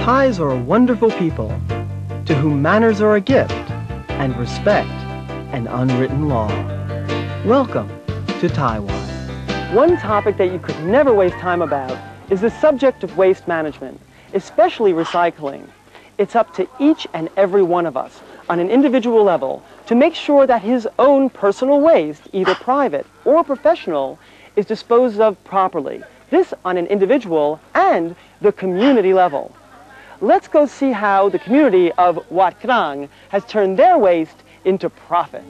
Thais are a wonderful people, to whom manners are a gift, and respect an unwritten law. Welcome to Taiwan. One topic that you could never waste time about is the subject of waste management, especially recycling. It's up to each and every one of us, on an individual level, to make sure that his own personal waste, either private or professional, is disposed of properly. This on an individual and the community level. Let's go see how the community of Wat Klang has turned their waste into profit.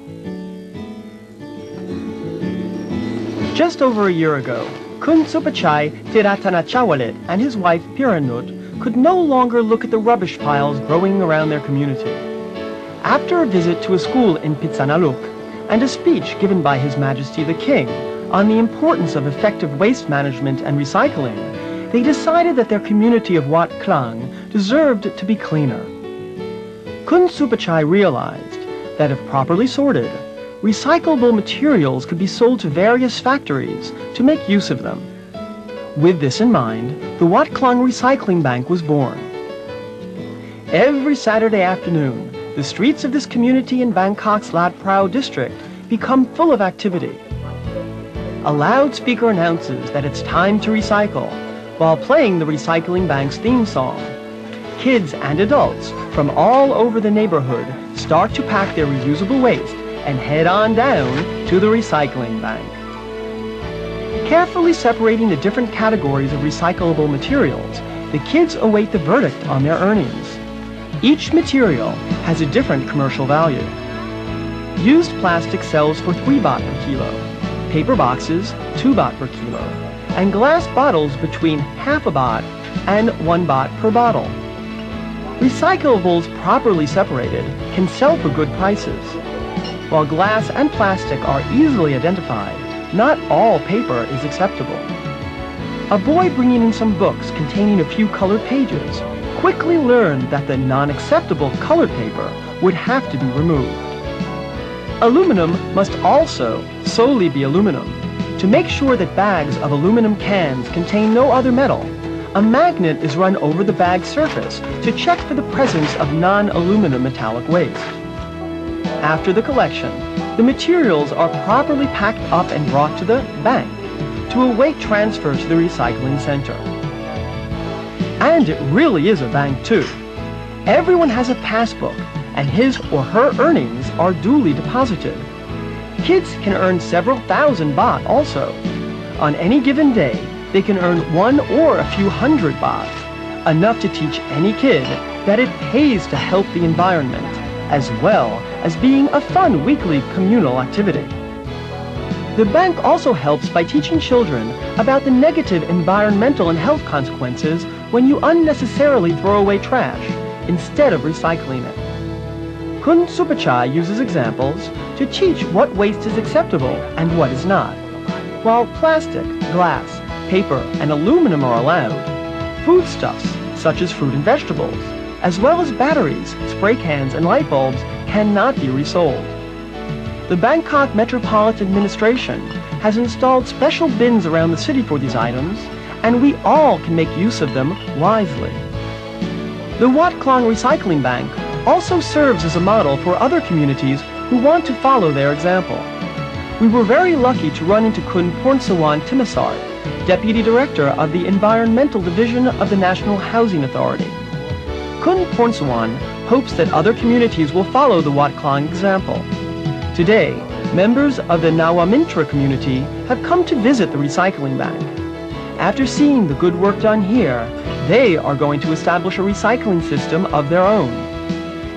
Just over a year ago, Kun Supachai Tiratanachawalit and his wife Piranut could no longer look at the rubbish piles growing around their community. After a visit to a school in Pitsanaluk and a speech given by His Majesty the King on the importance of effective waste management and recycling, they decided that their community of Wat Klang deserved to be cleaner. Kun Supachai realized that if properly sorted, recyclable materials could be sold to various factories to make use of them. With this in mind, the Wat Klang Recycling Bank was born. Every Saturday afternoon, the streets of this community in Bangkok's Lat Phrao district become full of activity. A loudspeaker announces that it's time to recycle, while playing the Recycling Bank's theme song. Kids and adults from all over the neighborhood start to pack their reusable waste and head on down to the Recycling Bank. Carefully separating the different categories of recyclable materials, the kids await the verdict on their earnings. Each material has a different commercial value. Used plastic sells for 3 baht per kilo, paper boxes 2 baht per kilo, and glass bottles between half a baht and 1 baht per bottle. Recyclables properly separated can sell for good prices. While glass and plastic are easily identified, not all paper is acceptable. A boy bringing in some books containing a few colored pages quickly learned that the non-acceptable colored paper would have to be removed. Aluminum must also solely be aluminum. To make sure that bags of aluminum cans contain no other metal, a magnet is run over the bag's surface to check for the presence of non-aluminum metallic waste. After the collection, the materials are properly packed up and brought to the bank to await transfer to the recycling center. And it really is a bank too. Everyone has a passbook, and his or her earnings are duly deposited. Kids can earn several thousand baht also. On any given day, they can earn 1 or a few hundred baht, enough to teach any kid that it pays to help the environment, as well as being a fun weekly communal activity. The bank also helps by teaching children about the negative environmental and health consequences when you unnecessarily throw away trash instead of recycling it. Kun Supachai uses examples to teach what waste is acceptable and what is not. While plastic, glass, paper, and aluminum are allowed, foodstuffs such as fruit and vegetables, as well as batteries, spray cans, and light bulbs cannot be resold. The Bangkok Metropolitan Administration has installed special bins around the city for these items, and we all can make use of them wisely. The Wat Klang Recycling Bank also serves as a model for other communities who want to follow their example. We were very lucky to run into Kun Pornsawan Timasart, Deputy Director of the Environmental Division of the National Housing Authority. Kun Pornsawan hopes that other communities will follow the Wat Klang example. Today, members of the Nawamintra community have come to visit the recycling bank. After seeing the good work done here, they are going to establish a recycling system of their own.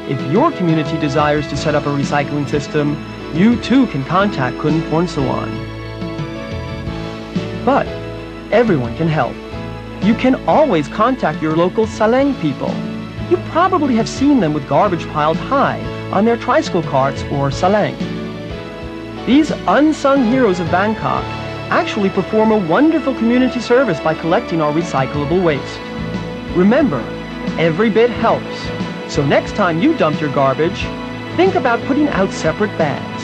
If your community desires to set up a recycling system, you too can contact Kun Pornsawan. But everyone can help. You can always contact your local Saleng people. You probably have seen them with garbage piled high on their tricycle carts or Saleng. These unsung heroes of Bangkok actually perform a wonderful community service by collecting our recyclable waste. Remember, every bit helps. So next time you dump your garbage, think about putting out separate bags.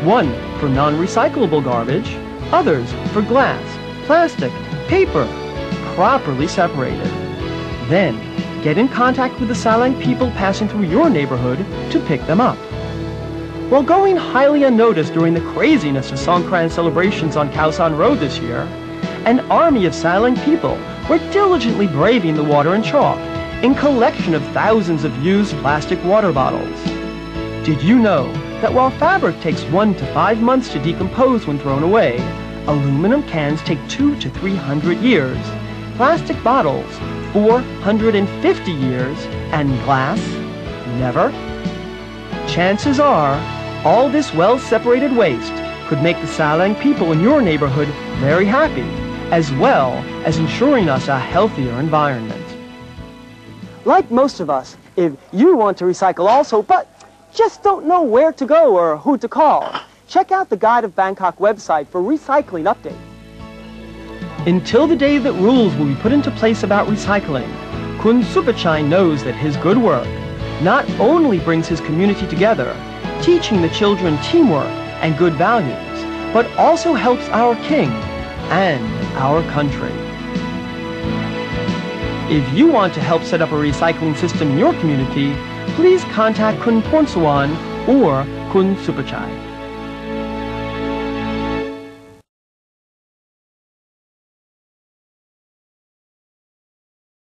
One for non-recyclable garbage, others for glass, plastic, paper, properly separated. Then, Get in contact with the Salang people passing through your neighborhood to pick them up. While going highly unnoticed during the craziness of Songkran celebrations on Khao San Road this year, an army of Salang people were diligently braving the water and chalk in collection of thousands of used plastic water bottles. Did you know that while fabric takes 1 to 5 months to decompose when thrown away, aluminum cans take 200 to 300 years, plastic bottles 450 years, and glass never? Chances are, all this well-separated waste could make the Salang people in your neighborhood very happy, as well as ensuring us a healthier environment. Like most of us, if you want to recycle also, but just don't know where to go or who to call, check out the Guide of Bangkok website for recycling updates. Until the day that rules will be put into place about recycling, Kun Supachai knows that his good work not only brings his community together, teaching the children teamwork and good values, but also helps our king and our country. If you want to help set up a recycling system in your community, please contact Kun Pornsawan or Kun Supachai.